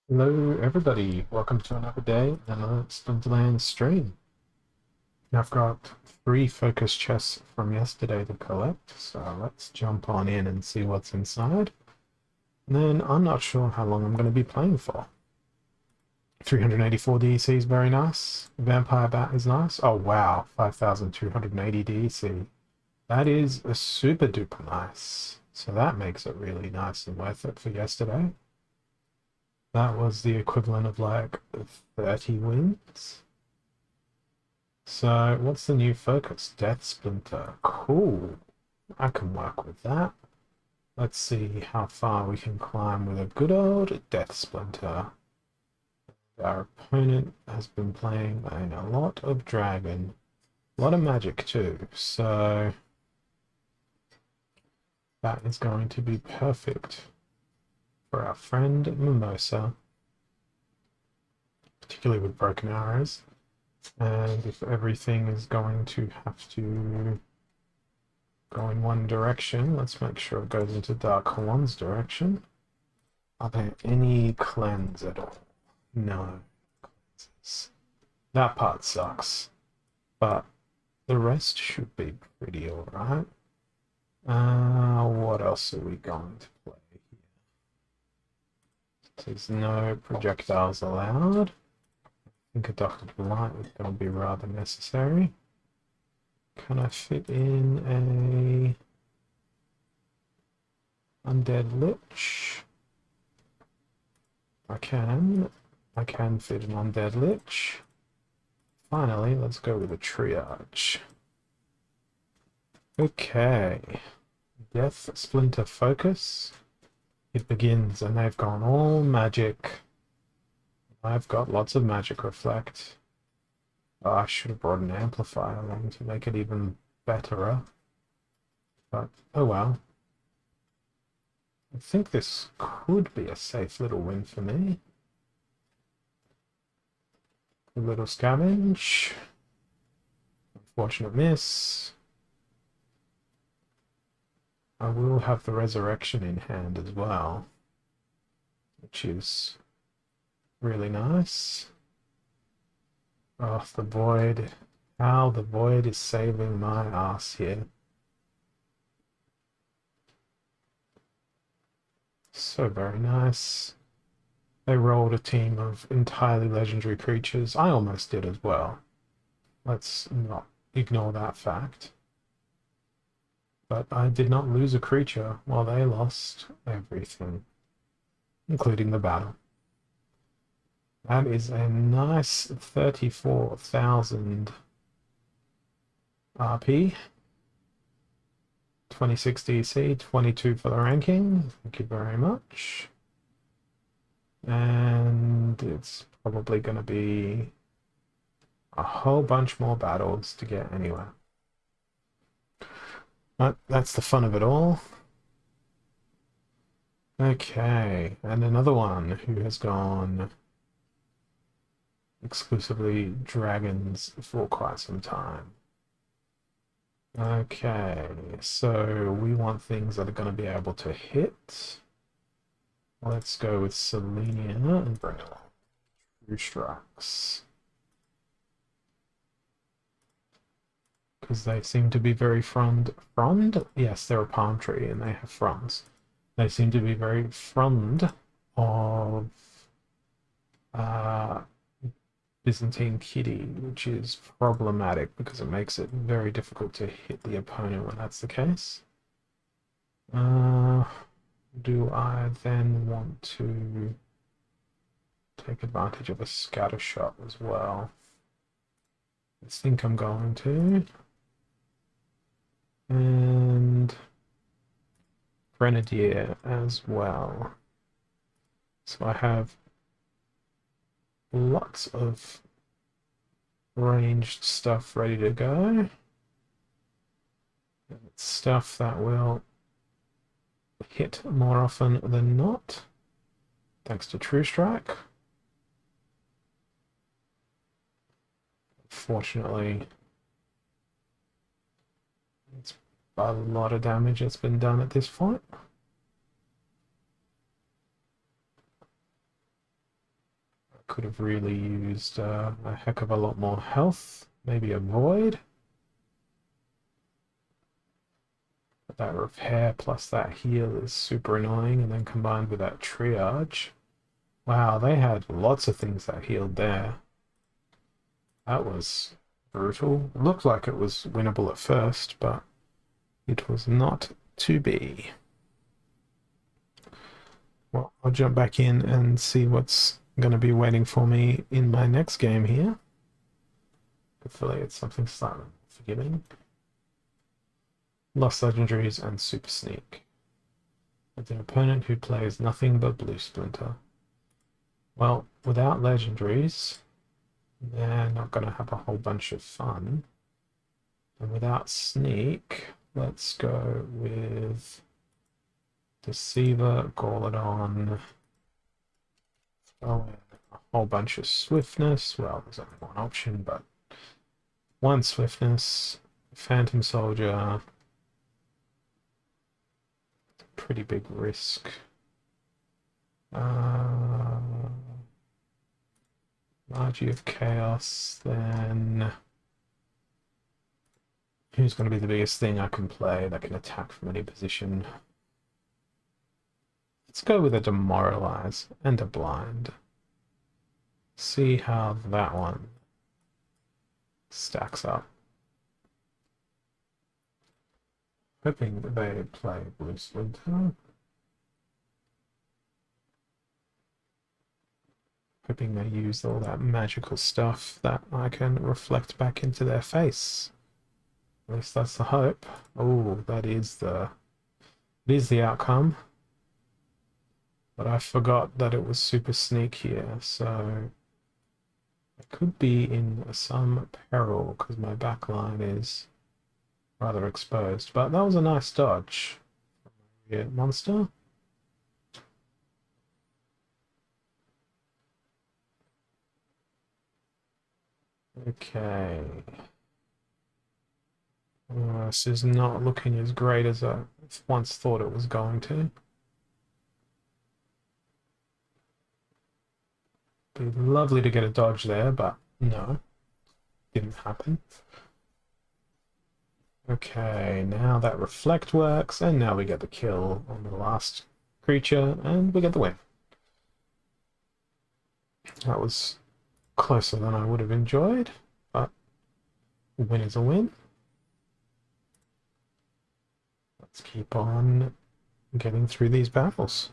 Hello, everybody. Welcome to another day in another Splinterlands stream. I've got three focus chests from yesterday to collect, so let's jump on in and see what's inside. And then I'm not sure how long I'm going to be playing for. 384 DEC is very nice. Vampire Bat is nice. Oh wow, 5280 DEC. That is a super duper nice. So that makes it really nice and worth it for yesterday. That was the equivalent of like 30 wins. So what's the new focus? Death Splinter. Cool. I can work with that. Let's see how far we can climb with a good old Death Splinter. Our opponent has been playing a lot of dragon. A lot of magic too. So that is going to be perfect for our friend Mimosa. Particularly with broken arrows. And if everything is going to have to go in one direction, let's make sure it goes into Dark One's direction. Are there any cleanse at all? No. That part sucks. But the rest should be pretty alright. What else are we going to play here? There's no projectiles allowed. I think a Dr. Blight is going to be rather necessary. Can I fit in a undead lich? I can. I can fit an undead lich. Finally, let's go with a triage. Okay. Death Splinter Focus. It begins, and they've gone all magic. I've got lots of magic reflect. Oh, I should have brought an amplifier along to make it even betterer. But, oh well. I think this could be a safe little win for me. A little scavenge. Unfortunate miss. I will have the resurrection in hand as well, which is really nice. Oh, the void. How the void is saving my ass here. So very nice. They rolled a team of entirely legendary creatures. I almost did as well. Let's not ignore that fact. But I did not lose a creature while they lost everything, including the battle. That is a nice 34,000 RP. 26 DC, 22 for the ranking. Thank you very much. And it's probably going to be a whole bunch more battles to get anywhere. But that's the fun of it all. Okay, and another one who has gone exclusively dragons for quite some time. Okay, so we want things that are going to be able to hit. Let's go with Selenia and bring along True Strikes. Because they seem to be very frond. Frond? Yes, they're a palm tree and they have fronds. They seem to be very frond of uh, Byzantine Kitty, which is problematic because it makes it very difficult to hit the opponent when that's the case. Do I then want to take advantage of a scatter shot as well? I think I'm going to. And Grenadier as well. So I have lots of ranged stuff ready to go. It's stuff that will hit more often than not, thanks to True Strike. Fortunately, it's a lot of damage that's been done at this point. could have really used a heck of a lot more health. Maybe a void. But that repair plus that heal is super annoying, and then combined with that triage. Wow, they had lots of things that healed there. That was brutal. It looked like it was winnable at first, but it was not to be. Well, I'll jump back in and see what's going to be waiting for me in my next game here. Hopefully it's something slightly forgiving. Lost legendaries and super sneak. With an opponent who plays nothing but blue splinter. Well, without legendaries, they're not going to have a whole bunch of fun. And without sneak, let's go with Deceiver, Gauledon, throw in a whole bunch of swiftness. Well, there's only one option, but one swiftness, Phantom Soldier, pretty big risk. Margie of Chaos, then who's going to be the biggest thing I can play that can attack from any position? Let's go with a Demoralize and a Blind. See how that one stacks up. Hoping that they play Blue Splinter. Hoping they use all that magical stuff that I can reflect back into their face. At least that's the hope. Oh, it is the outcome. But I forgot that it was super sneak here, so I could be in some peril because my backline is rather exposed. But that was a nice dodge. Yeah, monster. Okay. This is not looking as great as I once thought it was going to. Be lovely to get a dodge there, but no, didn't happen. Okay, now that reflect works, and now we get the kill on the last creature, and we get the win. That was closer than I would have enjoyed, but a win is a win. Let's keep on getting through these battles.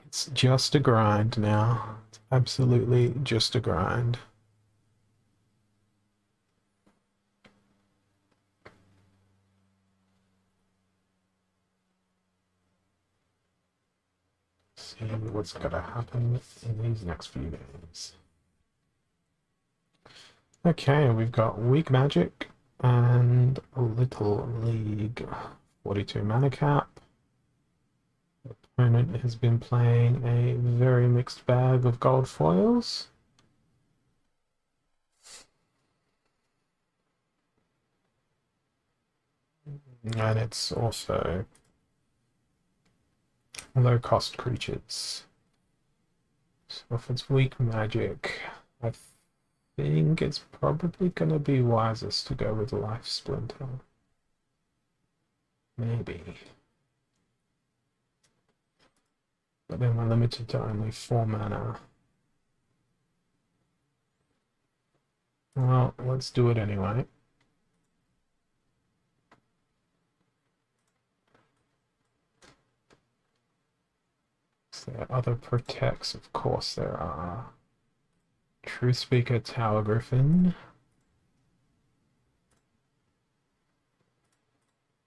It's just a grind now. It's absolutely just a grind. See what's going to happen in these next few games. Okay, we've got Weak Magic and a Little League. 42 mana cap. The opponent has been playing a very mixed bag of gold foils. And it's also low-cost creatures. So if it's weak magic, I think it's probably going to be wisest to go with Life Splinter. Maybe. But then we're limited to only 4 mana. Well, let's do it anyway. There are other protects, of course there are. Truthspeaker, Tower Griffin.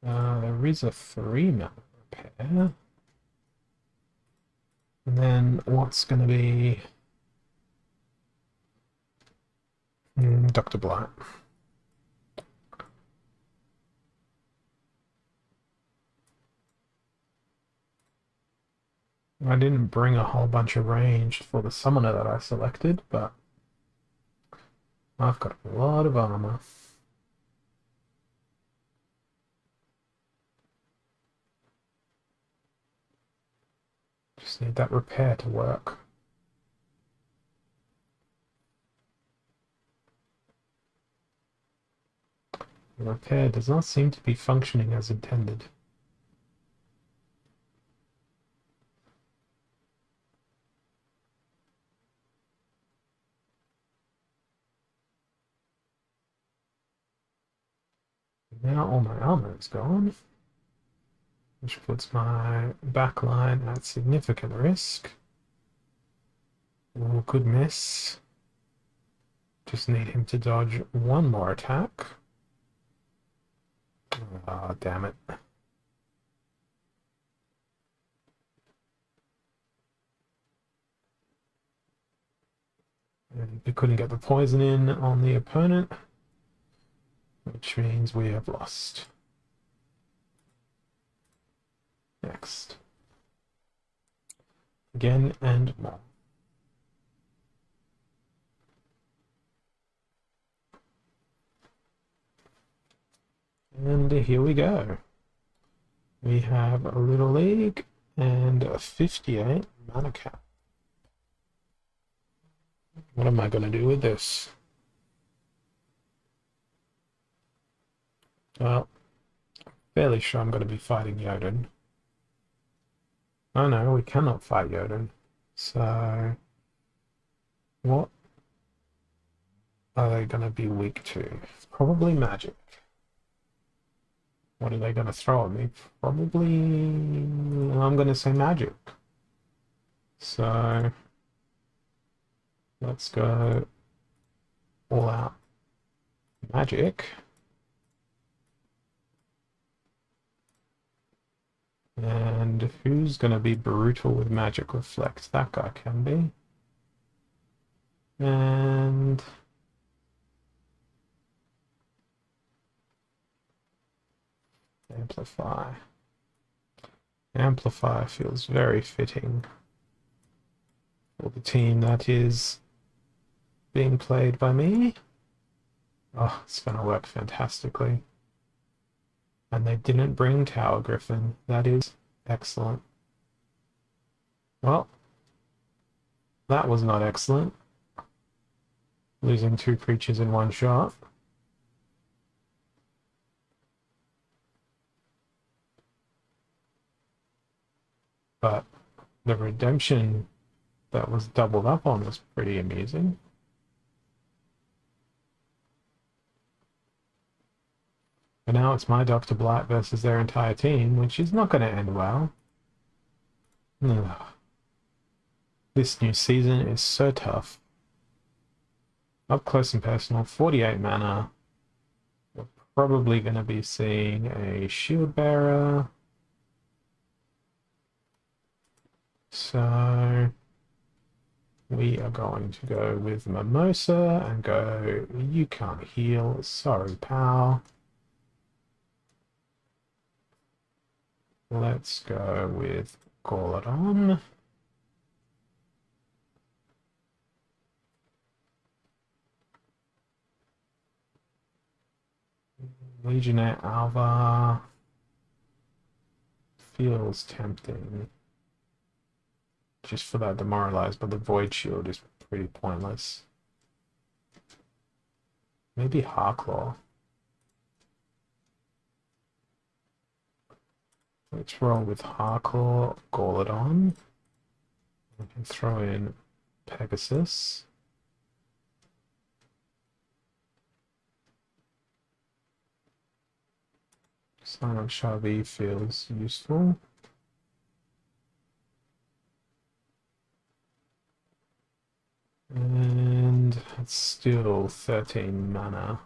There is a 3 mana repair. And then what's going to be Dr. Blight. I didn't bring a whole bunch of range for the summoner that I selected, but I've got a lot of armor. Just need that repair to work. The repair does not seem to be functioning as intended. Now all my armor is gone, which puts my backline at significant risk. Oh, good miss. Just need him to dodge one more attack. Ah, oh, damn it. And we couldn't get the poison in on the opponent, which means we have lost. Next. Again and more. And here we go. We have a Little League and a 58 mana cap. What am I going to do with this? Well, fairly sure I'm going to be fighting Jotun. Oh no, we cannot fight Jotun. So, what are they going to be weak to? Probably magic. What are they going to throw at me? Probably, I'm going to say magic. So, let's go all out magic. And who's going to be brutal with magic reflect? That guy can be. And amplify. Amplify feels very fitting for the team that is being played by me. Oh, it's going to work fantastically. And they didn't bring Tower Griffin. That is excellent. Well, that was not excellent. Losing 2 creatures in one shot. But the redemption that was doubled up on was pretty amusing. But now it's my Dr. Blight versus their entire team, which is not going to end well. Ugh. This new season is so tough. Up close and personal, 48 mana. We're probably going to be seeing a Shield Bearer. So we are going to go with Mimosa and go, you can't heal, sorry pal. Let's go with Gordon. Legionnaire Alva feels tempting. Just for that demoralized, but the Void Shield is pretty pointless. Maybe Harklaw. Let's roll with Harklaw, Gordon. We can throw in Pegasus. Silent Shavi feels useful. And it's still 13 mana.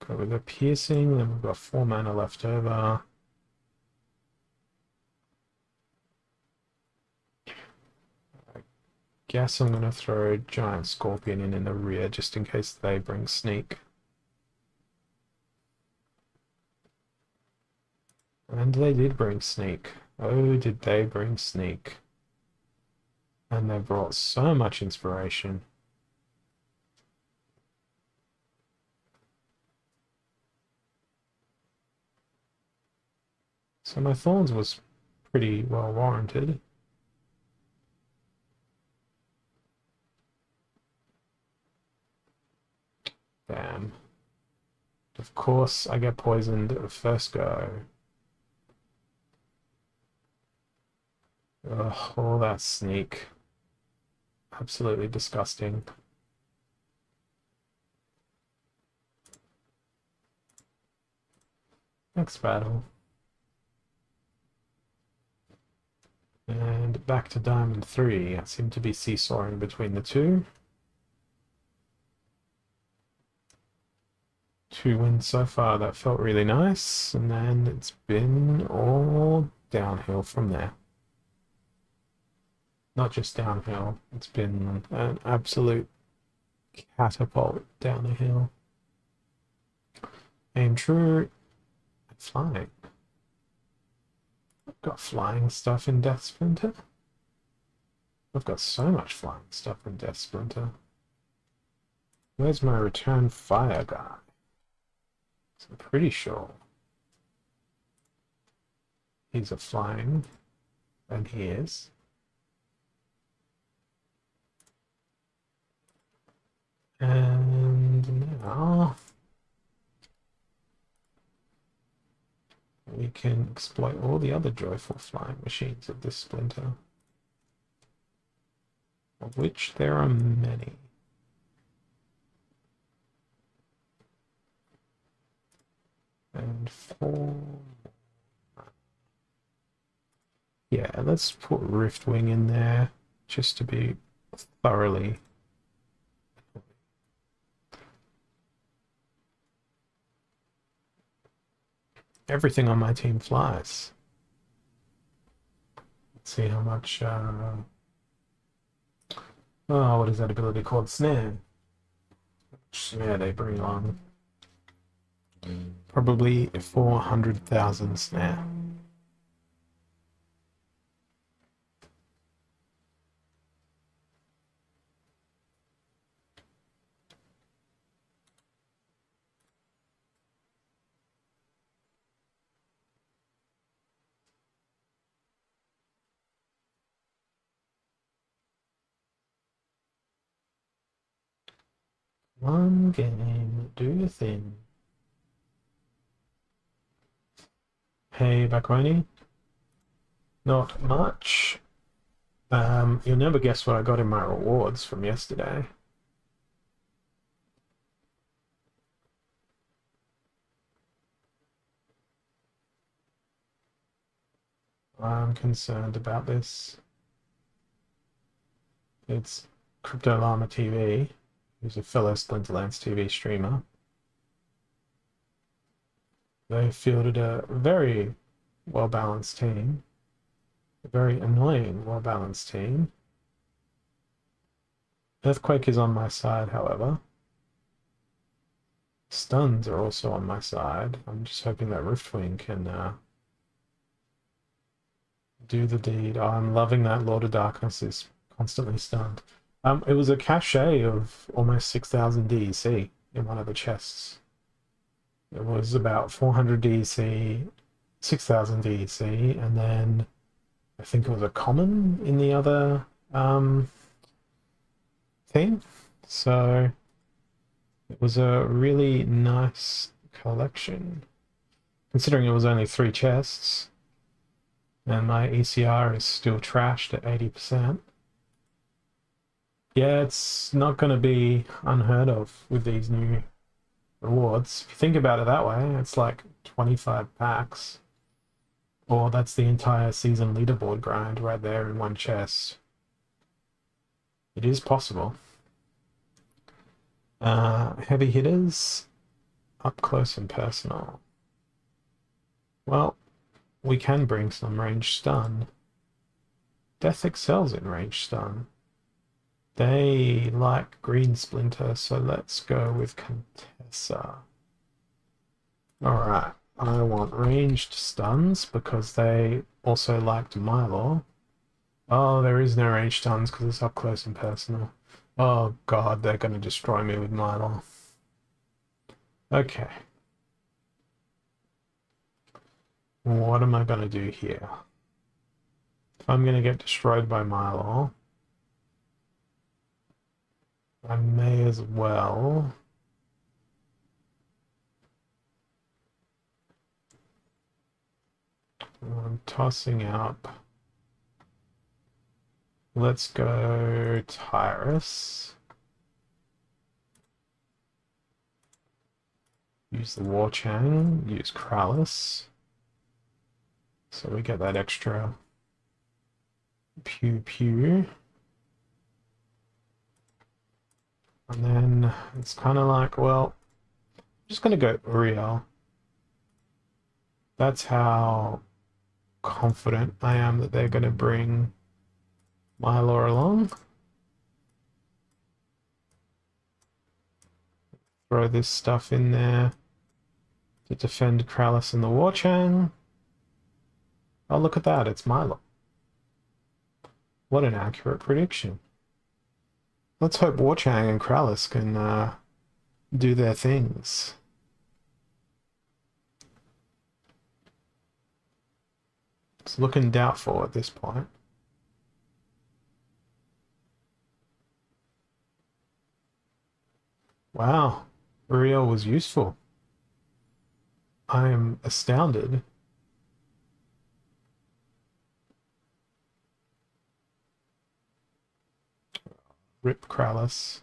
Go with a piercing, then we've got 4 mana left over. I guess I'm going to throw a giant scorpion in the rear just in case they bring sneak. And they did bring sneak. Oh, did they bring sneak. And they brought so much inspiration. So my thorns was pretty well warranted. Damn. Of course I get poisoned at first go. Ugh, all that sneak. Absolutely disgusting. Next battle. And back to Diamond 3. I seem to be seesawing between the two. 2 wins so far. That felt really nice. And then it's been all downhill from there. Not just downhill. It's been an absolute catapult down the hill. Aim true. Flying. I've got flying stuff in Death Splinter. I've got so much flying stuff in Death Splinter. Where's my return fire guy? I'm pretty sure he's a flying, and he is. And now we can exploit all the other joyful flying machines of this Splinter, of which there are many. And 4. Yeah, let's put Riftwing in there just to be thoroughly. Everything on my team flies. Let's see how much. Oh, what is that ability called? Snare. Which snare they bring on? Probably 400,000 snare. One game, do your thing. Hey, Bakwani. Not much. You'll never guess what I got in my rewards from yesterday. I'm concerned about this. It's Crypto Llama TV, who's a fellow Splinterlands TV streamer. They fielded a very well-balanced team. A very annoying, well-balanced team. Earthquake is on my side, however. Stuns are also on my side. I'm just hoping that Riftwing can do the deed. Oh, I'm loving that Lord of Darkness is constantly stunned. It was a cachet of almost 6,000 DEC in one of the chests. It was about 400 DEC, 6,000 DEC, and then I think it was a common in the other thing. So it was a really nice collection, considering it was only 3 chests, and my ECR is still trashed at 80%. Yeah, it's not going to be unheard of with these new rewards. If you think about it that way, it's like 25 packs. Or that's the entire season leaderboard grind right there in one chest. It is possible. Heavy hitters, up close and personal. Well, we can bring some range stun. Death excels in range stun. They like Green Splinter, so let's go with Contessa. Alright, I want ranged stuns because they also liked Mylor. Oh, there is no ranged stuns because it's up close and personal. Oh god, they're going to destroy me with Mylor. Okay. What am I going to do here? If I'm going to get destroyed by Mylor, I may as well I'm tossing up. Let's go Tyrus. Use the War Chang. Use Kralis. So we get that extra pew pew. And then it's kind of like, well, I'm just going to go Uriel. That's how confident I am that they're going to bring Mylor along. Throw this stuff in there to defend Kralis and the War Chang. Oh, look at that, it's Mylor. What an accurate prediction. Let's hope War Chang and Kralis can do their things. It's looking doubtful at this point. Wow, Uriel was useful. I am astounded. Rip Kralis.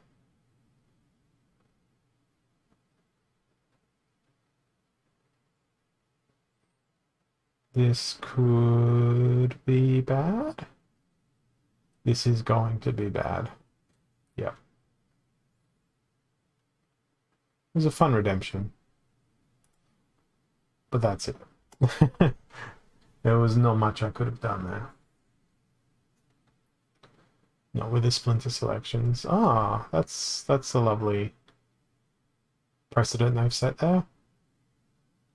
This could be bad. This is going to be bad. Yep. It was a fun redemption. But that's it. There was not much I could have done there. Not with the Splinter selections. Ah, that's a lovely precedent they've set there.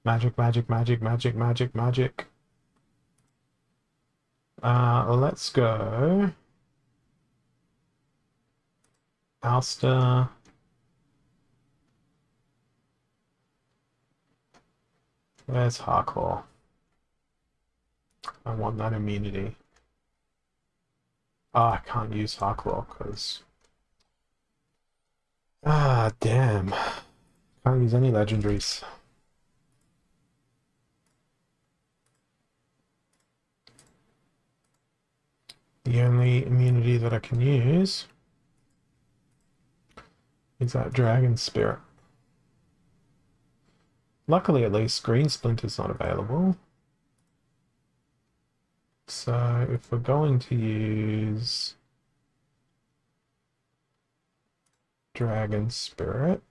Magic, magic, magic, magic, magic, magic. Let's go. Alster. Where's Harklaw? I want that immunity. Ah, I can't use Harklaw because... Ah, damn. Can't use any legendaries. The only immunity that I can use is that Dragon Spirit. Luckily, at least, Green Splinter's not available. So, if we're going to use Dragon Spirit,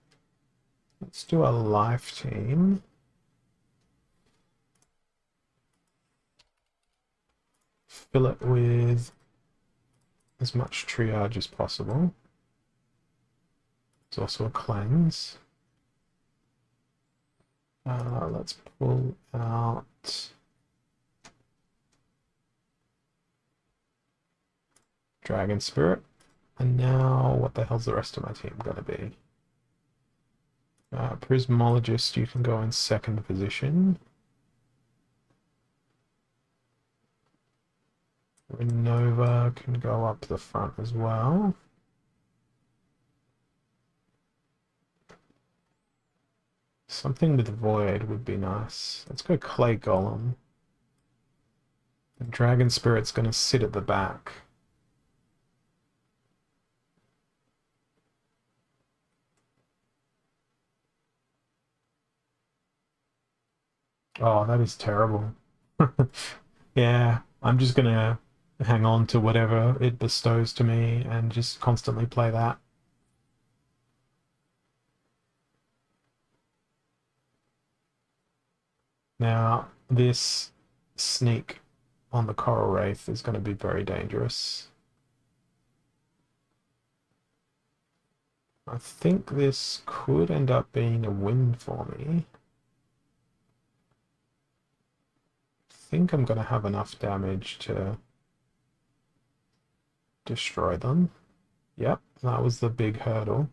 let's do a Life Team. Fill it with as much triage as possible. There's also a cleanse. Let's pull out Dragon Spirit. And now, what the hell's the rest of my team gonna be? Prismologist, you can go in second position. Renova can go up the front as well. Something with Void would be nice. Let's go Clay Golem. The Dragon Spirit's going to sit at the back. Oh, that is terrible. Yeah, I'm just going to hang on to whatever it bestows to me and just constantly play that. Now, this sneak on the Coral Wraith is going to be very dangerous. I think this could end up being a win for me. I think I'm going to have enough damage to destroy them. Yep, that was the big hurdle.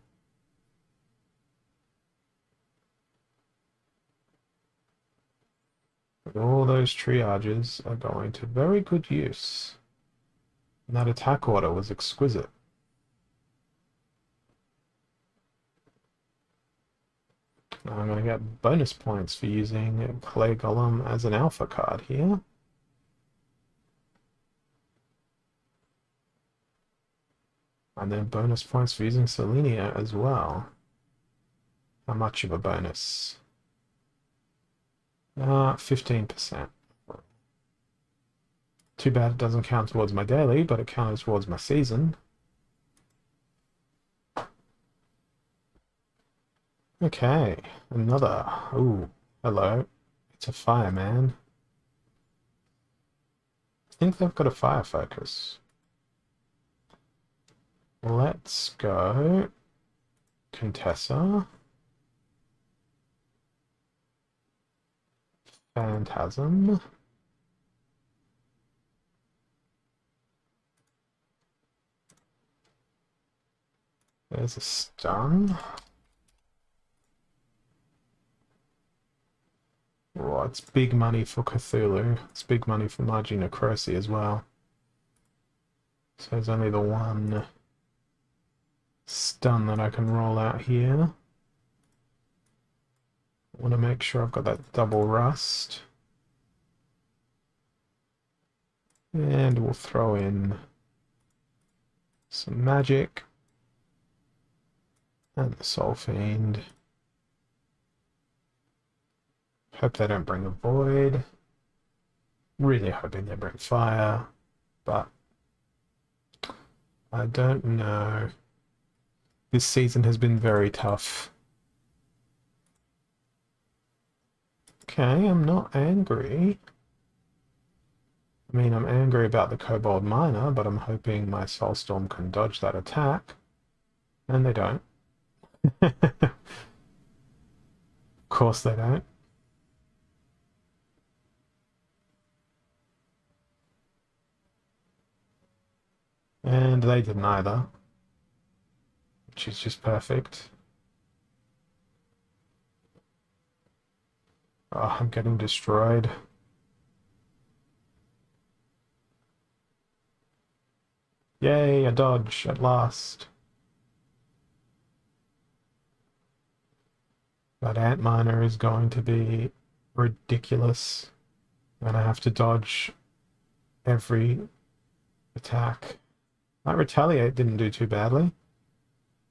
But all those triages are going to very good use. And that attack order was exquisite. Now I'm going to get bonus points for using Clay Golem as an alpha card here. and then bonus points for using Selenia as well. How much of a bonus? 15%. Too bad it doesn't count towards my daily, but it counted towards my season. Okay, another. Ooh, hello. It's a fireman. I think they've got a fire focus. Let's go Contessa. Phantasm. There's a stun. Oh, it's big money for Cthulhu. It's big money for Magi Necrosi as well. So there's only the one stun that I can roll out here. I want to make sure I've got that double rust. And we'll throw in some magic. And the Soul Fiend. Hope they don't bring a void. Really hoping they bring fire, but I don't know. This season has been very tough. Okay, I'm not angry. I mean, I'm angry about the Kobold Miner, but I'm hoping my Soulstorm can dodge that attack. And they don't. Of course they don't. And they didn't either. Which is just perfect. Oh, I'm getting destroyed. Yay, a dodge at last. That Ant Miner is going to be ridiculous. And I have to dodge every attack. That Retaliate didn't do too badly.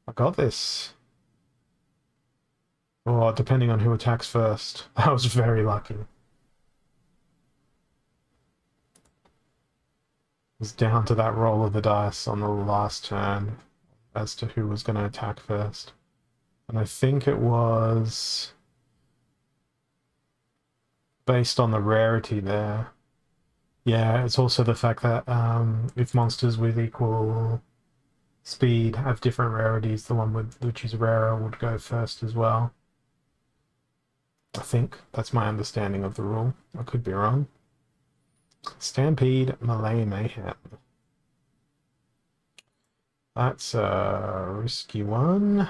I got this. Or depending on who attacks first. I was very lucky. It was down to that roll of the dice on the last turn as to who was going to attack first. And I think it was based on the rarity there. Yeah, it's also the fact that if monsters with equal speed have different rarities, the one with which is rarer would go first as well. I think that's my understanding of the rule. I could be wrong. Stampede, Melee Mayhem. That's a risky one.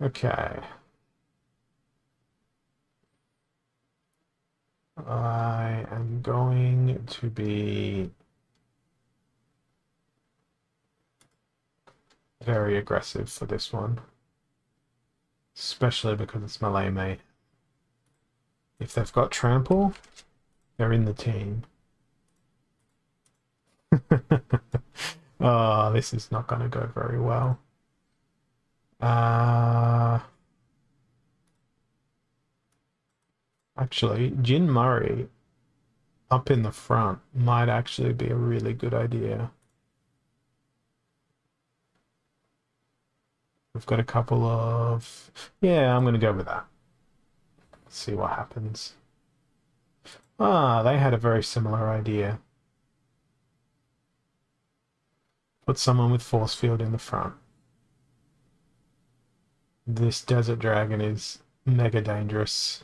Okay. I am going to be very aggressive for this one. Especially because it's Melee May. If they've got Trample, they're in the team. Oh, this is not going to go very well. Actually, Jin Murray up in the front might actually be a really good idea. We've got a couple of... Yeah, I'm going to go with that. Let's see what happens. Ah, they had a very similar idea. Put someone with Force Field in the front. This Desert Dragon is mega dangerous.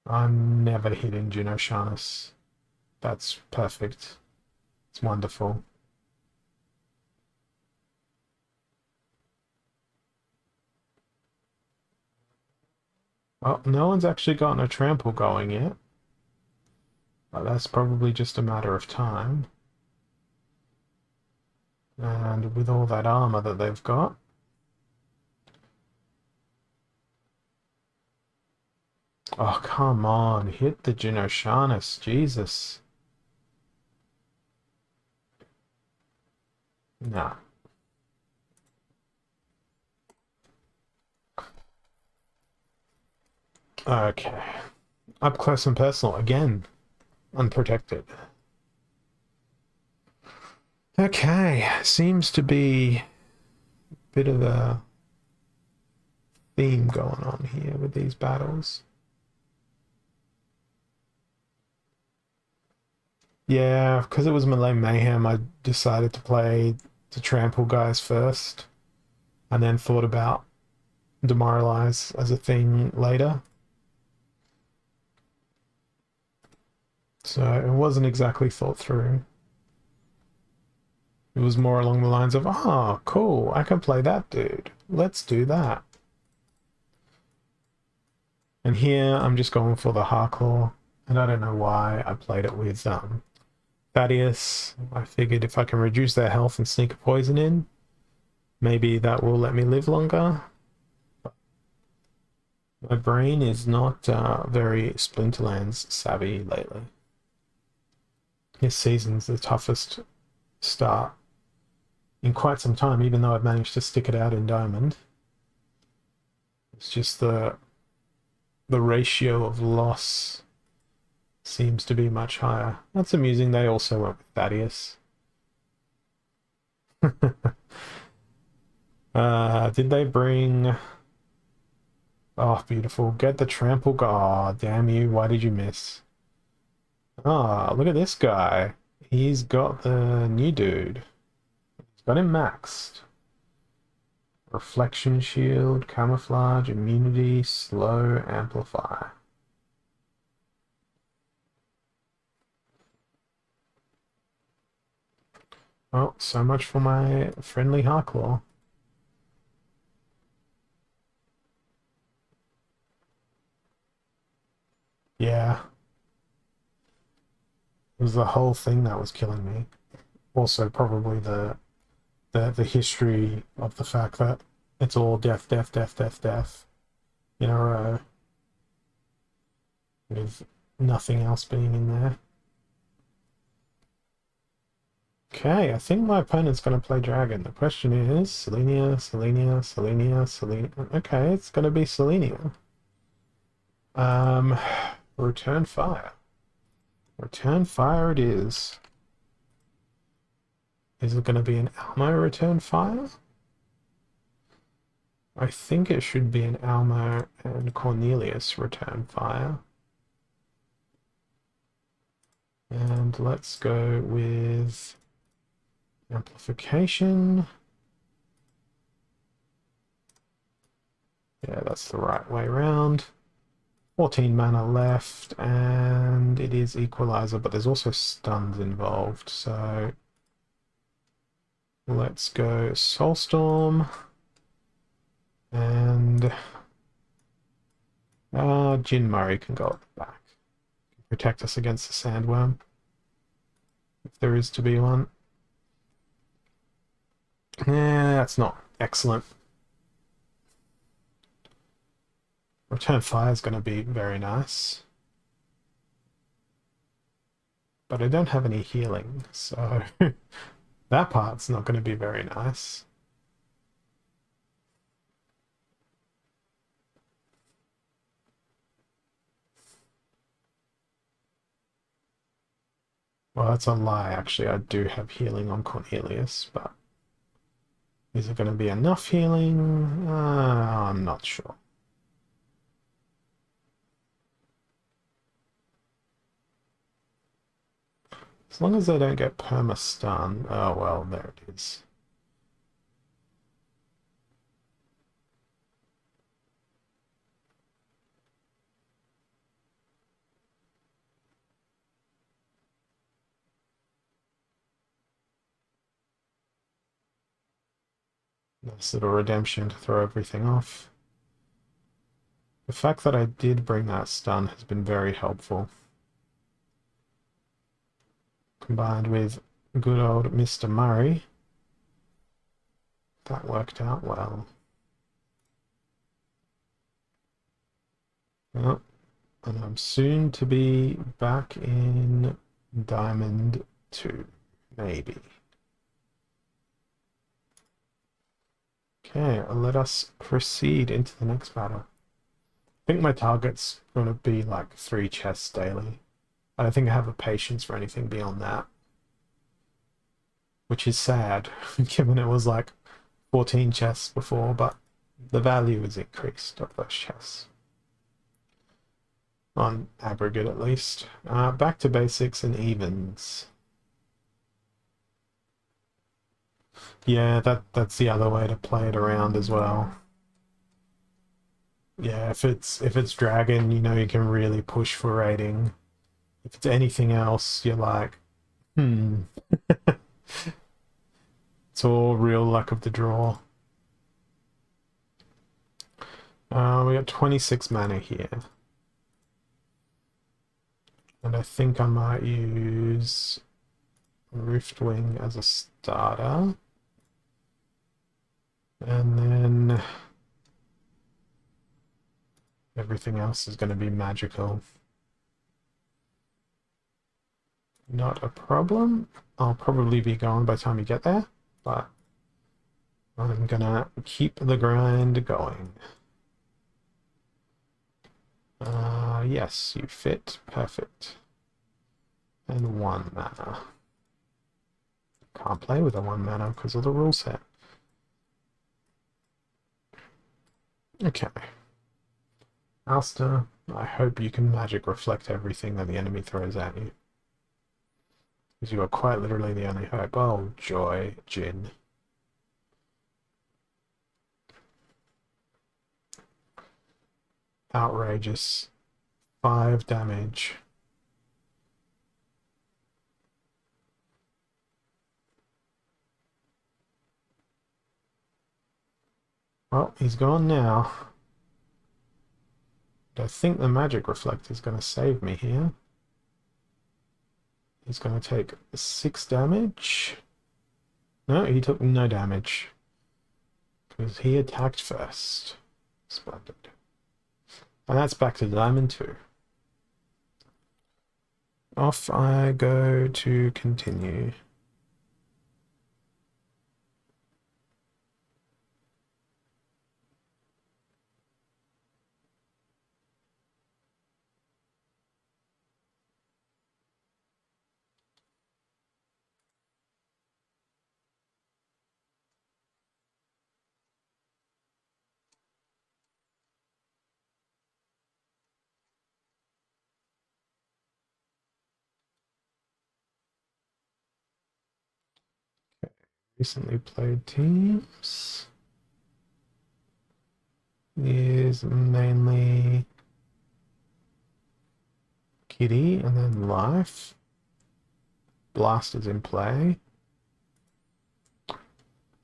I'm never hitting Juno Sharnus. That's perfect. It's wonderful. Well, no one's actually gotten a trample going yet. But that's probably just a matter of time. And with all that armor that they've got, Oh, come on. Hit the Genoshanus. Jesus. Nah. Okay. Up close and personal. Again. Unprotected. Okay. Seems to be a bit of a theme going on here with these battles. Yeah, because it was Melee Mayhem, I decided to play the Trample guys first, and then thought about Demoralize as a thing later. So it wasn't exactly thought through. It was more along the lines of, oh, cool, I can play that dude. Let's do that. And here I'm just going for the Harklaw, and I don't know why I played it with Thaddeus. I figured if I can reduce their health and sneak a poison in, maybe that will let me live longer. My brain is not very Splinterlands savvy lately. This season's the toughest start in quite some time, even though I've managed to stick it out in Diamond. It's just the ratio of loss seems to be much higher. That's amusing. They also went with Thaddeus. Did they bring... Oh, beautiful. Get the trample. Oh, damn you. Why did you miss? Ah, look at this guy. He's got the new dude. He's got him maxed. Reflection shield, camouflage, immunity, slow, amplify. Oh, so much for my friendly Harklaw. Yeah. It was the whole thing that was killing me. Also, probably the history of the fact that it's all death, death, death, death, death in a row, with nothing else being in there. Okay, I think my opponent's going to play Dragon. The question is Selenia, Selenia, Selenia, Selenia. Okay, it's going to be Selenia. Return Fire. Return Fire it is. Is it going to be an Almo Return Fire? I think it should be an Almo and Cornelius Return Fire. And let's go with Amplification. Yeah, that's the right way around. 14 mana left, and it is Equalizer, but there's also stuns involved, so let's go Soulstorm, and Jin Murray can go at the back. Protect us against the Sandworm, if there is to be one. Yeah, that's not excellent. Return Fire is going to be very nice. But I don't have any healing, so that part's not going to be very nice. Well, that's a lie, actually. I do have healing on Cornelius, but is it going to be enough healing? I'm not sure. As long as they don't get perma-stun. Oh, well, there it is. Nice little redemption to throw everything off. The fact that I did bring that stun has been very helpful. Combined with good old Mr. Murray. That worked out well. Oh, And I'm soon to be back in Diamond 2, maybe. Okay, let us proceed into the next battle. I think my target's going to be like 3 chests daily. I don't think I have the patience for anything beyond that. Which is sad, given it was like 14 chests before, but the value is increased of those chests. On aggregate, at least. Back to basics and evens. Yeah, that's the other way to play it around as well. Yeah, if it's dragon, you know you can really push for rating. If it's anything else, you're like, hmm. It's all real luck of the draw. We got 26 mana here. And I think I might use Riftwing as a starter. And then everything else is going to be magical. Not a problem. I'll probably be gone by the time you get there, but I'm gonna keep the grind going. Yes, you fit. Perfect. And 1 mana. Can't play with a 1 mana because of the rule set. Okay. Alster, I hope you can magic reflect everything that the enemy throws at you. Because you are quite literally the only hope. Oh, joy, Jin. Outrageous. 5 damage. Well, he's gone now. I think the magic reflect is going to save me here. He's going to take 6 damage. No, he took no damage. Because he attacked first. Splendid. And that's back to Diamond 2. Off I go to continue. Recently played teams is mainly Kitty and then Life. Blast is in play.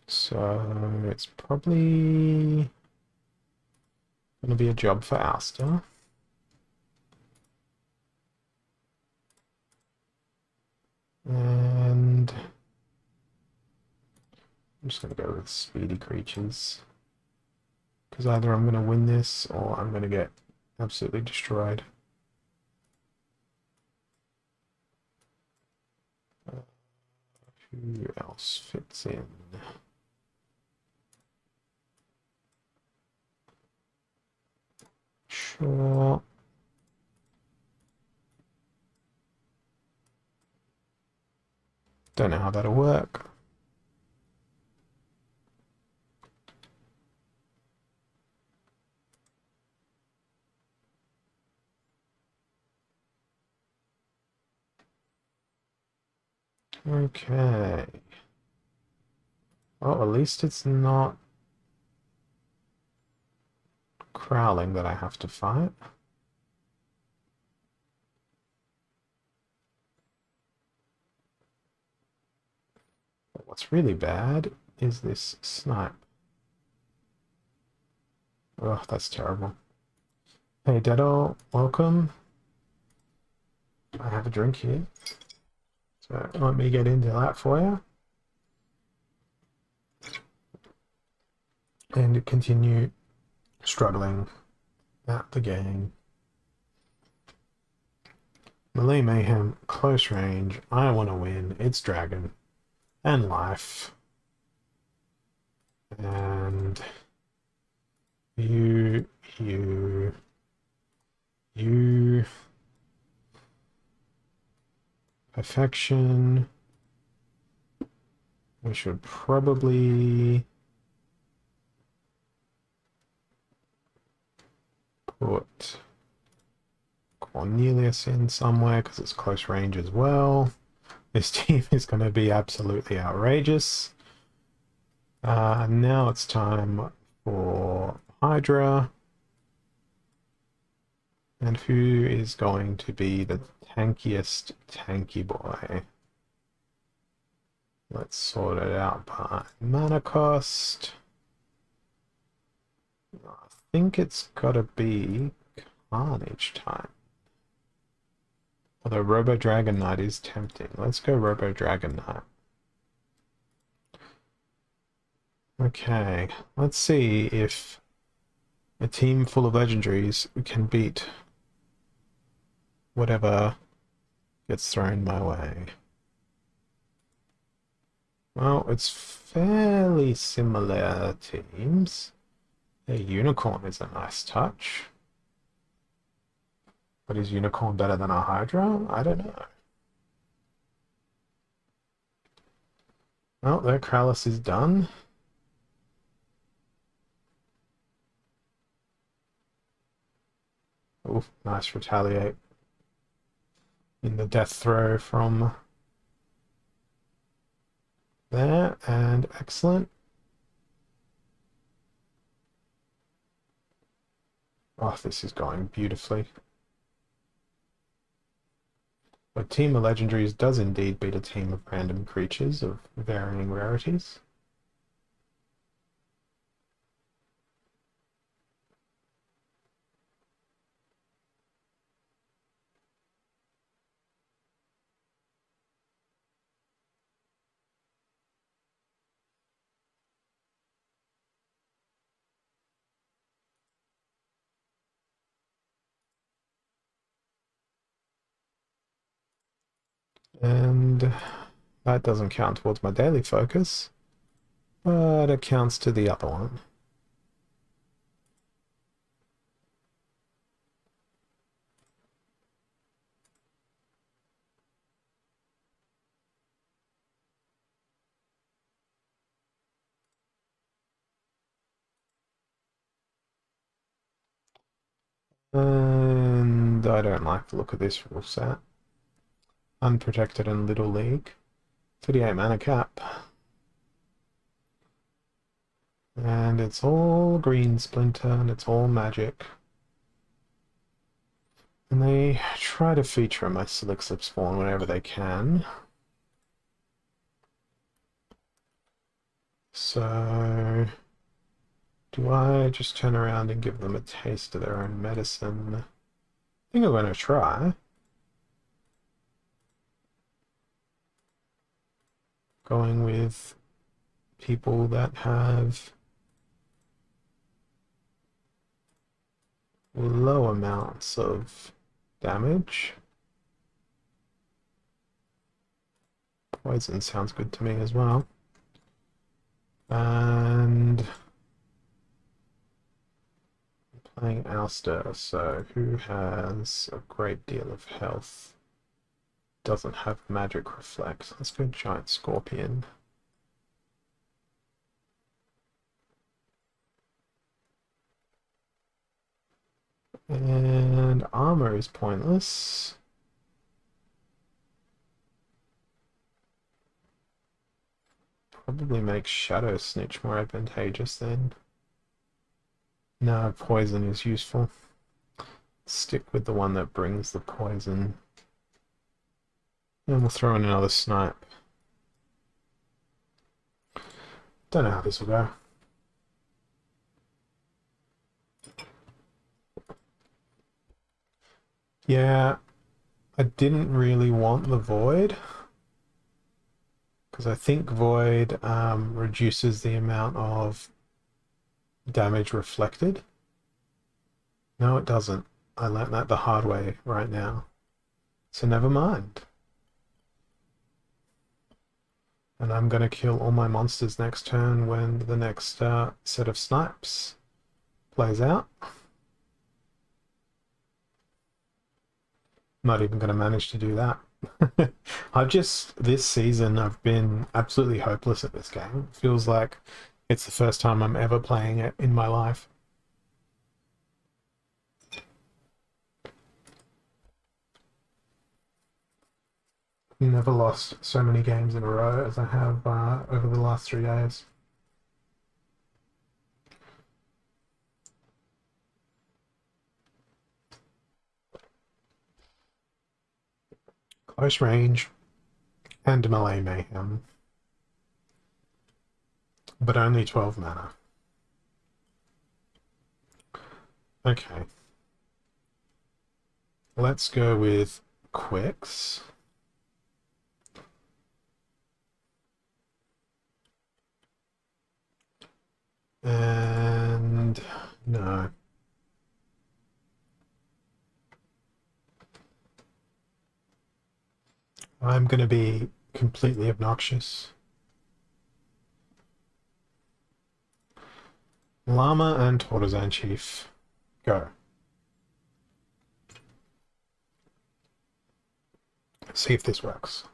So it's probably going to be a job for Alster. And I'm just going to go with speedy creatures. Because either I'm going to win this or I'm going to get absolutely destroyed. Who else fits in? Sure. Don't know how that'll work. Okay. Well, at least it's not Crowling that I have to fight. But what's really bad is this snipe. Oh, that's terrible. Hey, Dedo, welcome. I have a drink here. So let me get into that for you. And continue struggling at the game. Melee Mayhem, close range. I want to win. It's dragon and life. And you, you, you. Perfection. We should probably put Cornelius in somewhere because it's close range as well. This team is going to be absolutely outrageous. Now it's time for Hydra. And who is going to be the tankiest tanky boy? Let's sort it out by mana cost. I think it's gotta be Carnage time. Although Robo Dragon Knight is tempting. Let's go Robo Dragon Knight. Okay, let's see if a team full of legendaries can beat whatever gets thrown my way. Well, it's fairly similar teams. A unicorn is a nice touch. But is unicorn better than a Hydra? I don't know. Well, their Krallis is done. Oof, nice retaliate. In the death throw from there, and excellent. Oh, this is going beautifully. A team of legendaries does indeed beat a team of random creatures of varying rarities. And that doesn't count towards my daily focus, but it counts to the other one. And I don't like the look of this rule set. Unprotected in Little League. 38 mana cap. And it's all green Splinter, and it's all magic. And they try to feature my Select Slip Spawn whenever they can. So, do I just turn around and give them a taste of their own medicine? I think I'm going to try. Going with people that have low amounts of damage. Poison sounds good to me as well. And playing Ouster, so who has a great deal of health? Doesn't have magic reflect. Let's go Giant Scorpion. And armor is pointless. Probably makes Shadow Snitch more advantageous then. No, poison is useful. Stick with the one that brings the poison. And we'll throw in another snipe. Don't know how this will go. Yeah, I didn't really want the Void, because I think Void reduces the amount of damage reflected. No, it doesn't. I learnt that the hard way right now. So never mind. And I'm gonna kill all my monsters next turn when the next set of snipes plays out. Not even gonna manage to do that. This season, I've been absolutely hopeless at this game. It feels like it's the first time I'm ever playing it in my life. Never lost so many games in a row as I have over the last 3 days. Close range and melee mayhem, but only 12 mana. Okay. Let's go with Quicks. And no. I'm going to be completely obnoxious. Llama and Tortosan Chief. Go. See if this works.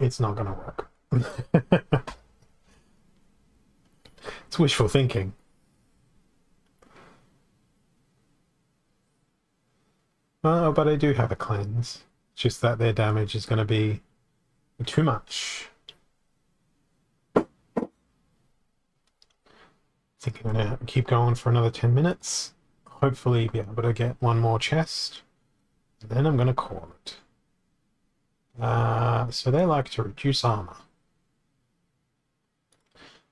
It's not going to work. It's wishful thinking. Oh, but I do have a cleanse. It's just that their damage is going to be too much. I think I'm going to keep going for another 10 minutes. Hopefully be able to get one more chest. Then I'm going to call it. So they like to reduce armor.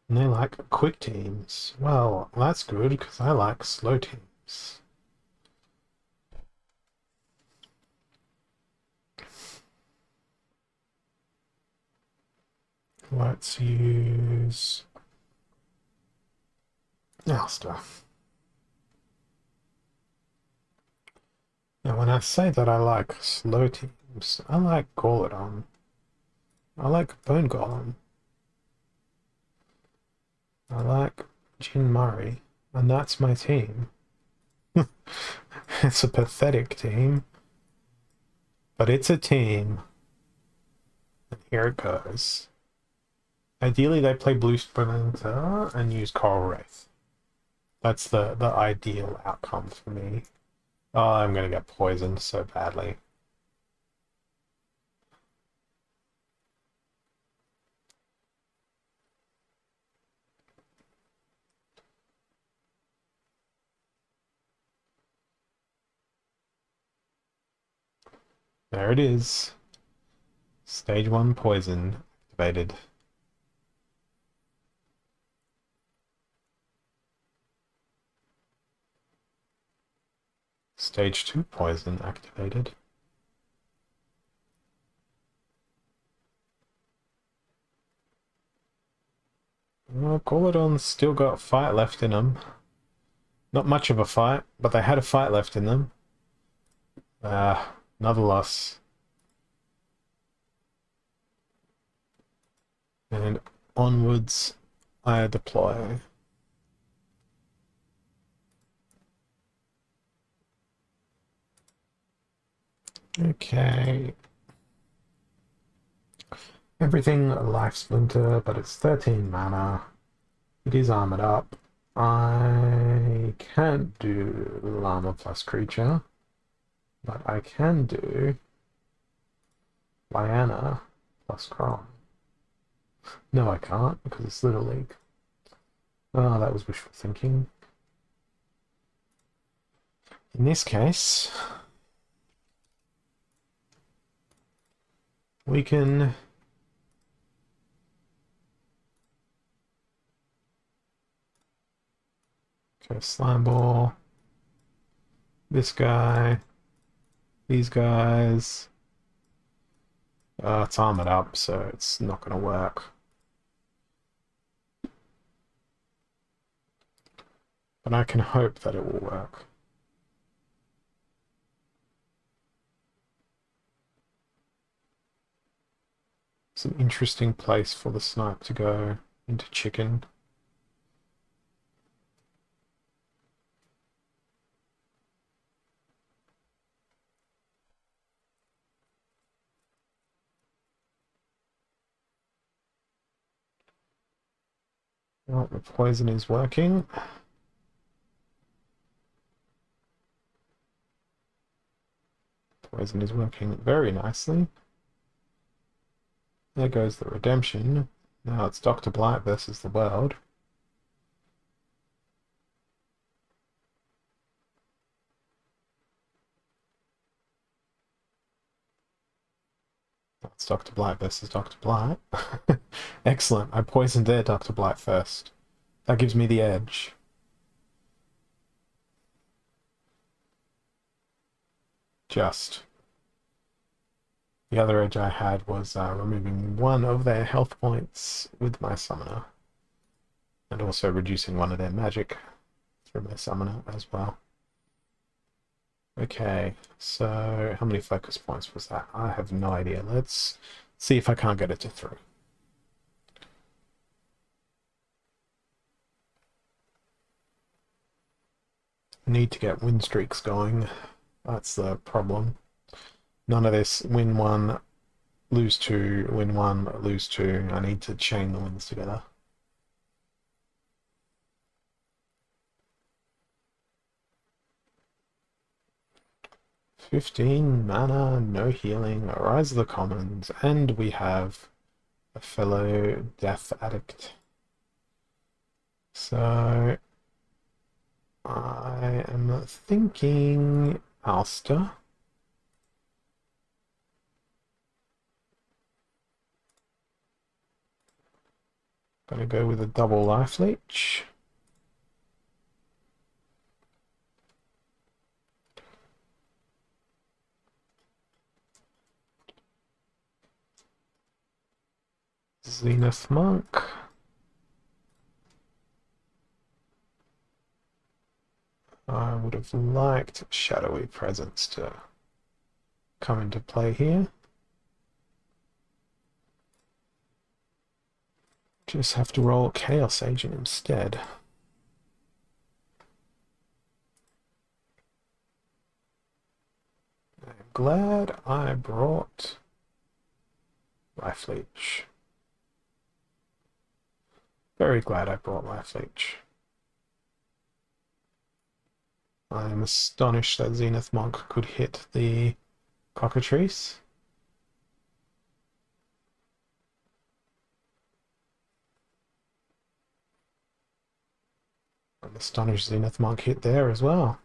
And they like quick teams. Well, that's good, because I like slow teams. Let's use Alster. Now, when I say that I like slow teams, I like Golodon. I like Bone Golem. I like Jin Murray, and that's my team. It's a pathetic team, but it's a team. And here it goes. Ideally, they play Blue Splinter and use Coral Wraith. That's the ideal outcome for me. Oh, I'm gonna get poisoned so badly. There it is. Stage 1 poison activated. Stage 2 poison activated. Well, Golodon's still got fight left in them. Not much of a fight, but they had a fight left in them. Another loss. And onwards I deploy. Okay. Everything Life Splinter, but it's 13 mana. It is armored up. I can't do Llama plus creature, but I can do Lyanna plus Crom. No, I can't, because it's Little League. Oh, that was wishful thinking. In this case, we can go Slime Ball, this guy, these guys. It's armored up, so it's not going to work. but I can hope that it will work. It's an interesting place for the snipe to go into chicken. Well, the poison is working. Poison is working very nicely. There goes the redemption. Now it's Dr. Blight versus the world. It's Dr. Blight versus Dr. Blight. Excellent. I poisoned their Dr. Blight first. That gives me the edge. Just. The other edge I had was removing one of their health points with my summoner. And also reducing one of their magic through my summoner as well. Okay, so how many focus points was that? I have no idea. Let's see if I can't get it to 3. Need to get win streaks going. That's the problem. None of this win 1, lose 2, win 1, lose 2. I need to chain the wins together. "15 mana, no healing, Rise of the Commons, and we have a fellow Death Addict. So I am thinking Ulster. Gonna go with a double life leech. Zenith Monk. I would have liked Shadowy Presence to come into play here. Just have to roll Chaos Agent instead. I'm glad I brought Life Leech. Very glad I brought Life Leech. I am astonished that Zenith Monk could hit the Cockatrice. I'm astonished Zenith Monk hit there as well.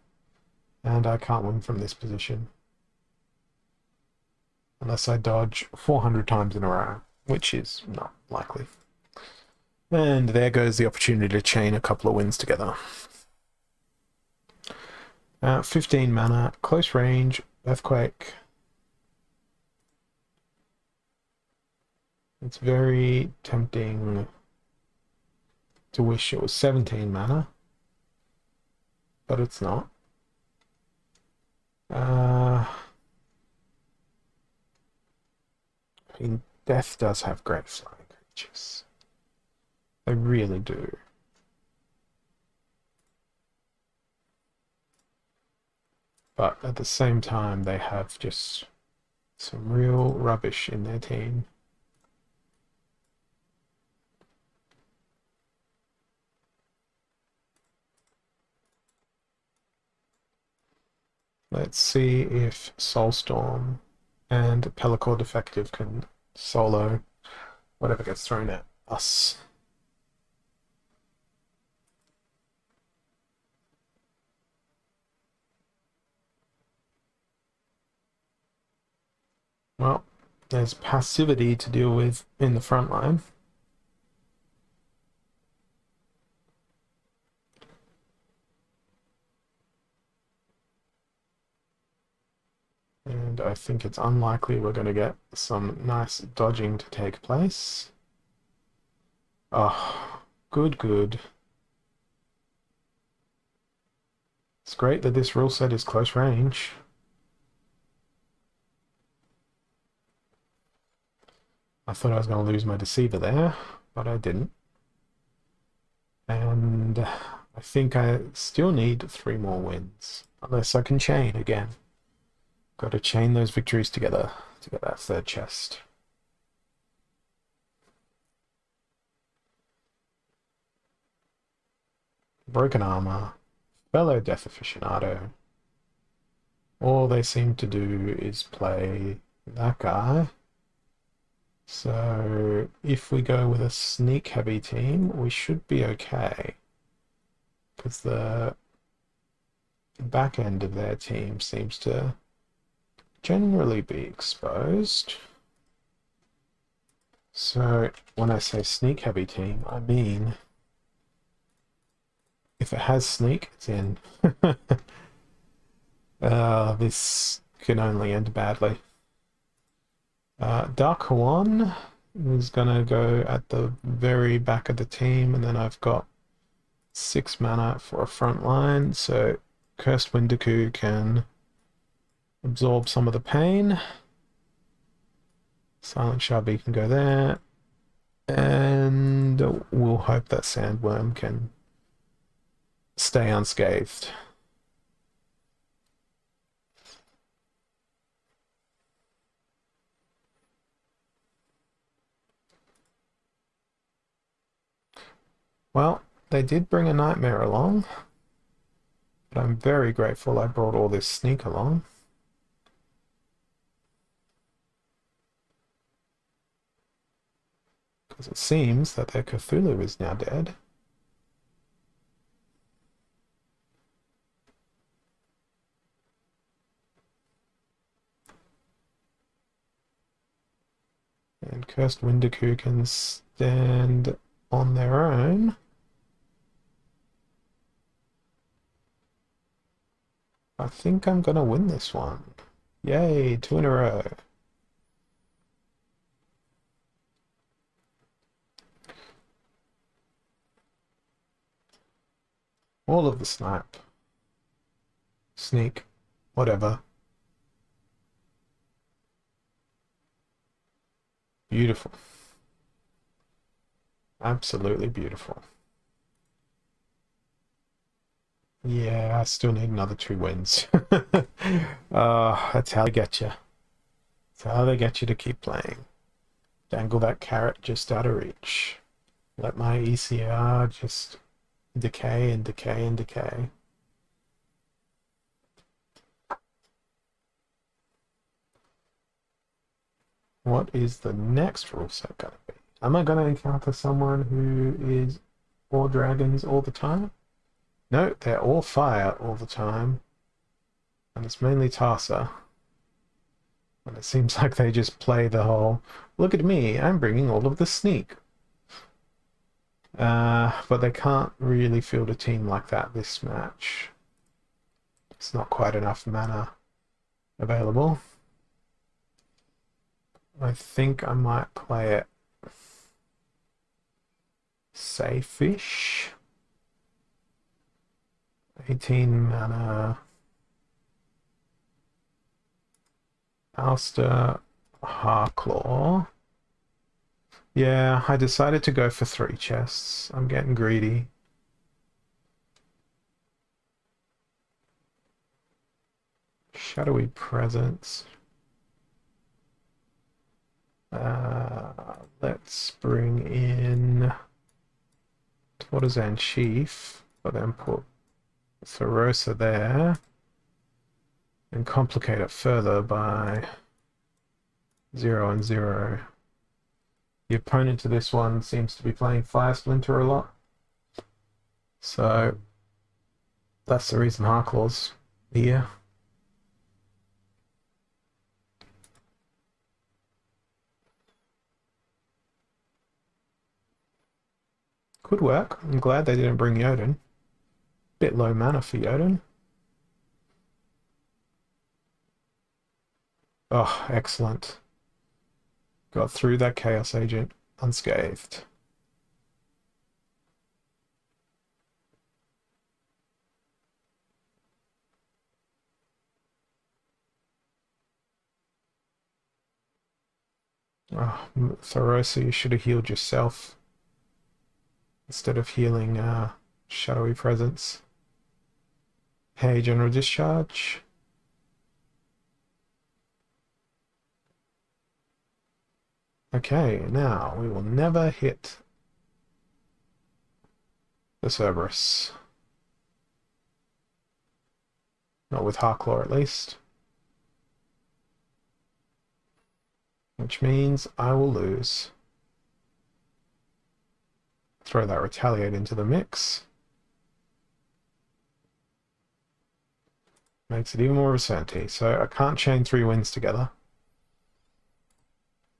And I can't win from this position. Unless I dodge 400 times in a row, which is not likely. And there goes the opportunity to chain a couple of wins together. 15 mana, close range, Earthquake. It's very tempting to wish it was 17 mana, but it's not. I mean, Death does have great flying creatures. They really do. But at the same time, they have just some real rubbish in their team. Let's see if Soulstorm and Pellicore Defective can solo whatever gets thrown at us. Well, there's passivity to deal with in the front line. And I think it's unlikely we're going to get some nice dodging to take place. Oh, good, good. It's great that this rule set is close range. I thought I was going to lose my Deceiver there, but I didn't. And I think I still need 3 more wins, unless I can chain again. Got to chain those victories together to get that 3rd chest. Broken Armor, fellow Death Aficionado. All they seem to do is play that guy. So if we go with a sneak heavy team, we should be okay. Because the back end of their team seems to generally be exposed. So when I say sneak heavy team, I mean if it has sneak, it's in. This can only end badly. Dark Huan is gonna go at the very back of the team, and then I've got 6 mana for a front line, so Cursed Windaku can absorb some of the pain. Silent Sharby can go there, and we'll hope that Sandworm can stay unscathed. Well, they did bring a Nightmare along, but I'm very grateful I brought all this sneak along. Because it seems that their Cthulhu is now dead. And Cursed Windaku can stand on their own. I think I'm gonna win this one. Yay, 2 in a row. All of the snipe. Sneak. Whatever. Beautiful. Absolutely beautiful. Yeah, I still need another 2 wins. That's how they get you. That's how they get you to keep playing. Dangle that carrot just out of reach. Let my ECR just decay and decay and decay. What is the next rule set going to be? Am I going to encounter someone who is all dragons all the time? No, they're all fire all the time. And it's mainly Tarsa. And it seems like they just play the whole, look at me, I'm bringing all of the sneak. But they can't really field a team like that this match. It's not quite enough mana available. I think I might play it safe-ish. 18 mana. Alster, Harclaw. Yeah, I decided to go for 3 chests. I'm getting greedy. Shadowy Presence. Let's bring in Tortazan Chief, but then put Thorosa there and complicate it further by 0 and 0. The opponent to this one seems to be playing Fire Splinter a lot, so that's the reason Harclaw's here. Could work. I'm glad they didn't bring Jotun. Bit low mana for Jotun. Oh, excellent. Got through that Chaos Agent unscathed. Oh, Thorosa, you should have healed yourself instead of healing Shadowy Presence. Hey, General Discharge. Okay, now we will never hit the Cerberus. Not with Harklaw, at least. Which means I will lose. Throw that Retaliate into the mix. Makes it even more of a certainty. So I can't chain 3 wins together.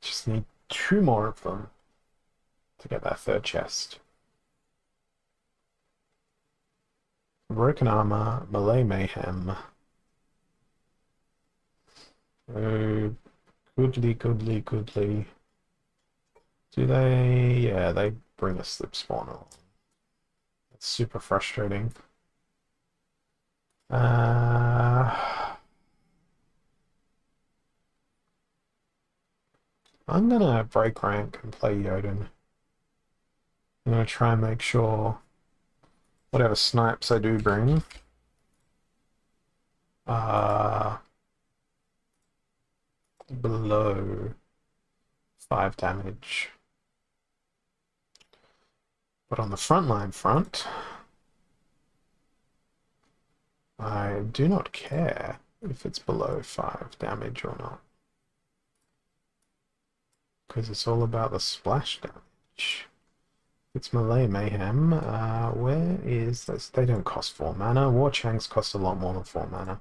Just need 2 more of them to get that 3rd chest. Broken Armor, Melee Mayhem. Oh, goodly, goodly, goodly. Do they? Yeah, they bring a slip spawner. That's super frustrating. I'm gonna break rank and play Yoden. I'm gonna try and make sure whatever snipes I do bring are below 5 damage. But on the frontline front, I do not care if it's below 5 damage or not. Because it's all about the splash damage. It's Melee Mayhem. Where is this? They don't cost 4 mana. War Changs cost a lot more than 4 mana.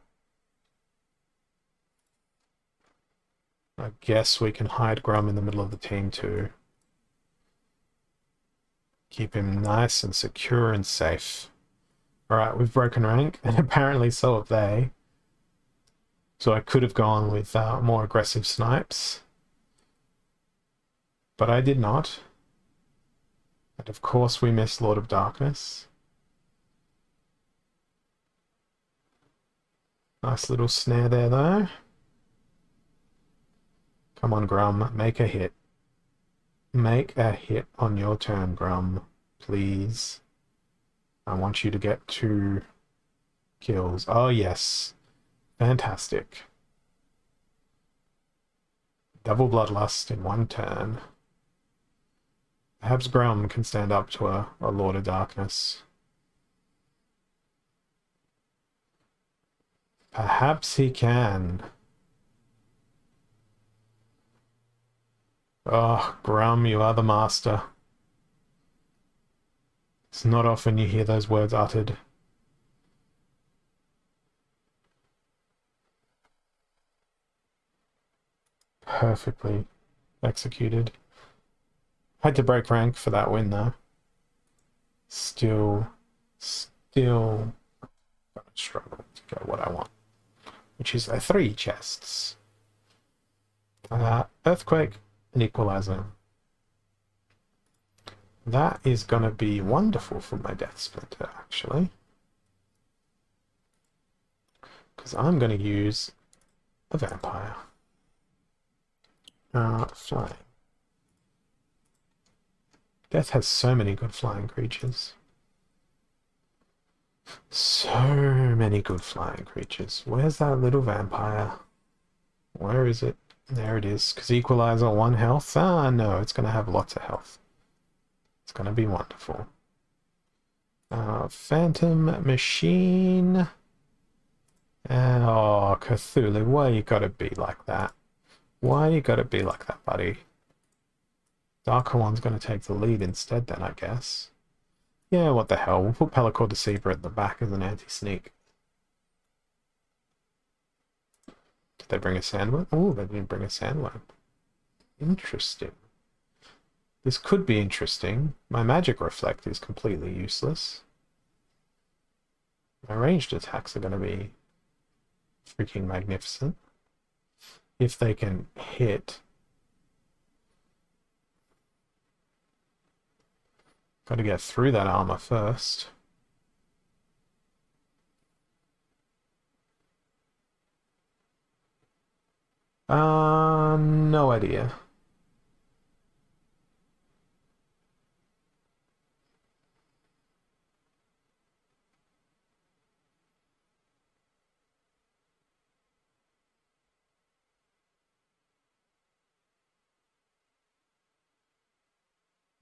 I guess we can hide Grum in the middle of the team too. Keep him nice and secure and safe. Alright, we've broken rank, and apparently so have they. So I could have gone with more aggressive snipes. But I did not. And of course we missed Lord of Darkness. Nice little snare there, though. Come on, Grum, make a hit. Make a hit on your turn, Grum. Please. I want you to get 2 kills. Oh, yes. Fantastic. Double Bloodlust in 1 turn. Perhaps Grum can stand up to a Lord of Darkness. Perhaps he can. Oh, Grum, you are the master. It's not often you hear those words uttered. Perfectly executed. Had to break rank for that win, though. Still gonna struggle to get what I want, which is 3 chests. Earthquake and Equalizer. That is gonna be wonderful for my Death Splinter, actually. Because I'm gonna use a Vampire. Flying. Death has so many good flying creatures. So many good flying creatures. Where's that little vampire? Where is it? There it is. Because Equalizer 1 health? Ah, no, it's going to have lots of health. It's going to be wonderful. Phantom Machine. Oh, Cthulhu, why you gotta be like that? Why you gotta be like that, buddy? Darker One's gonna take the lead instead then, I guess. Yeah, what the hell. We'll put Pellicore Deceiver at the back as an anti-sneak. Did they bring a Sandworm? Oh, they didn't bring a Sandworm. Interesting. This could be interesting. My Magic Reflect is completely useless. My ranged attacks are going to be freaking magnificent. If they can hit. Got to get through that armor first. No idea.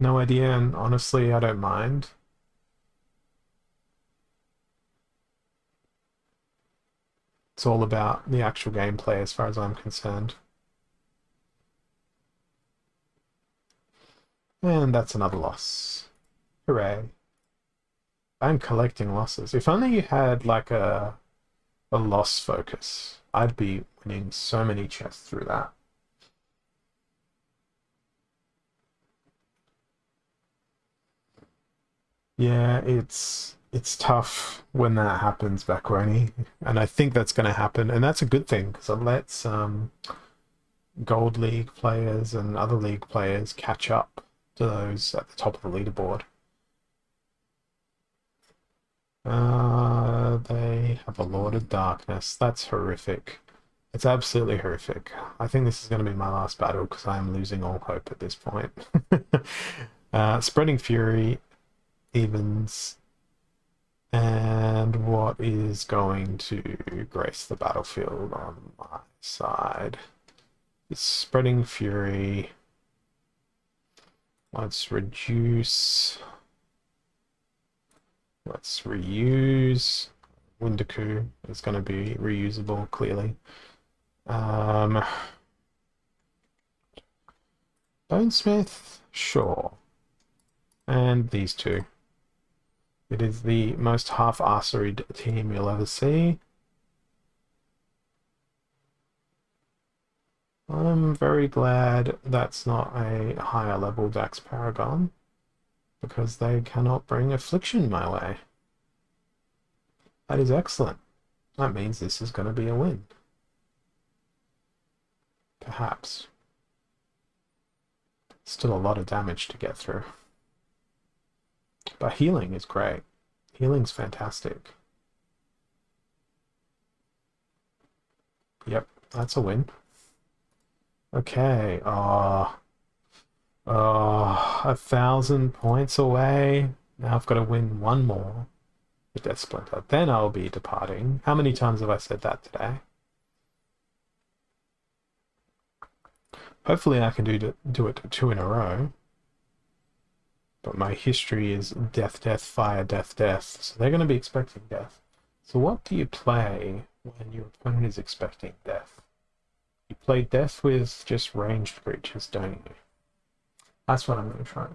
No idea, and honestly, I don't mind. It's all about the actual gameplay as far as I'm concerned. And that's another loss. Hooray. I'm collecting losses. If only you had like a loss focus, I'd be winning so many chests through that. Yeah, it's tough when that happens, Backwarny, and I think that's going to happen, and that's a good thing because it lets Gold League players and other league players catch up to those at the top of the leaderboard. They have a Lord of Darkness. That's horrific. It's absolutely horrific. I think this is going to be my last battle because I am losing all hope at this point. Spreading Fury evens. And what is going to grace the battlefield on my side? It's Spreading Fury. Let's reduce. Let's reuse. Windaku is going to be reusable, clearly. Bonesmith, sure. And these two. It is the most half-arseried team you'll ever see. I'm very glad that's not a higher level Dax Paragon, because they cannot bring Affliction my way. That is excellent. That means this is going to be a win. Perhaps. Still a lot of damage to get through. But healing is great. Healing's fantastic. Yep, that's a win. Okay, 1,000 points away. Now I've got to win one more with Death Splinter. Then I'll be departing. How many times have I said that today? Hopefully I can do it 2 in a row. But my history is death, death, fire, death, death. So they're going to be expecting death. So what do you play when your opponent is expecting death? You play death with just ranged creatures, don't you? That's what I'm going to try and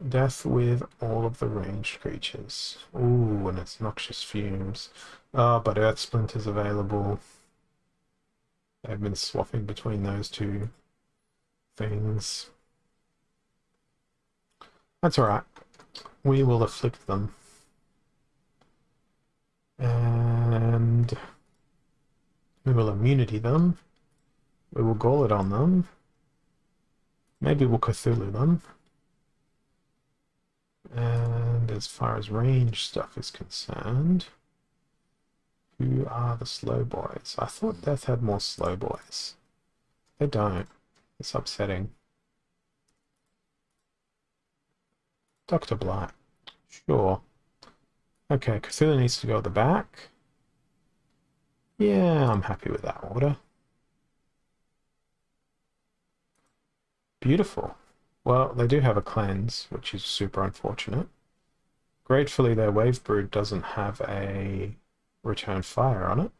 do. Death with all of the ranged creatures. Ooh, and it's Noxious Fumes. Oh, but Earth Splinter's available. They've been swapping between those two things. That's alright. We will afflict them. And we will immunity them. We will Gauntlet on them. Maybe we'll Cthulhu them. And as far as range stuff is concerned, who are the slow boys? I thought Death had more slow boys. They don't. It's upsetting. Dr. Blight. Sure. Okay, Cthulhu needs to go at the back. Yeah, I'm happy with that order. Beautiful. Well, they do have a cleanse, which is super unfortunate. Gratefully, their Wave Brood doesn't have a Return Fire on it.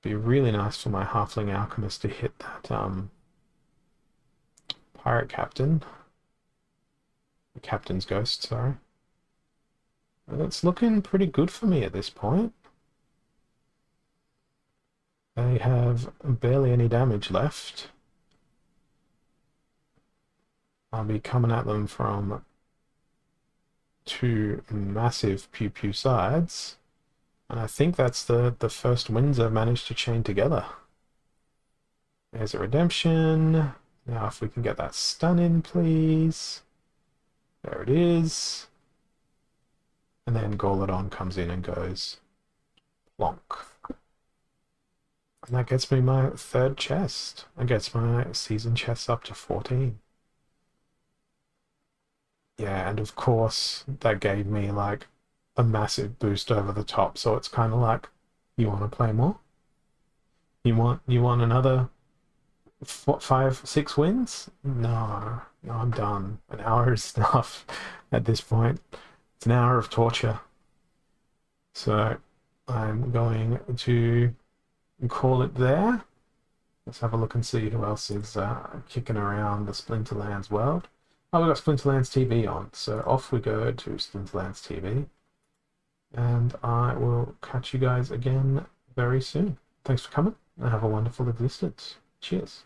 Be really nice for my Halfling Alchemist to hit that Pirate Captain. The Captain's Ghost, sorry. It's looking pretty good for me at this point. They have barely any damage left. I'll be coming at them from 2 massive pew-pew sides. And I think that's the first wins I've managed to chain together. There's a redemption. Now if we can get that stun in, please. There it is. And then Golodon comes in and goes plonk. And that gets me my 3rd chest. That gets my season chests up to 14. Yeah, and of course, that gave me like a massive boost over the top. So it's kind of like, you want to play more? You want another 5, 6 wins? No, no, I'm done. An hour is enough at this point. It's an hour of torture. So I'm going to call it there. Let's have a look and see who else is kicking around the Splinterlands world. Oh, we've got Splinterlands TV on, so off we go to Splinterlands TV. And I will catch you guys again very soon. Thanks for coming, and have a wonderful existence. Cheers.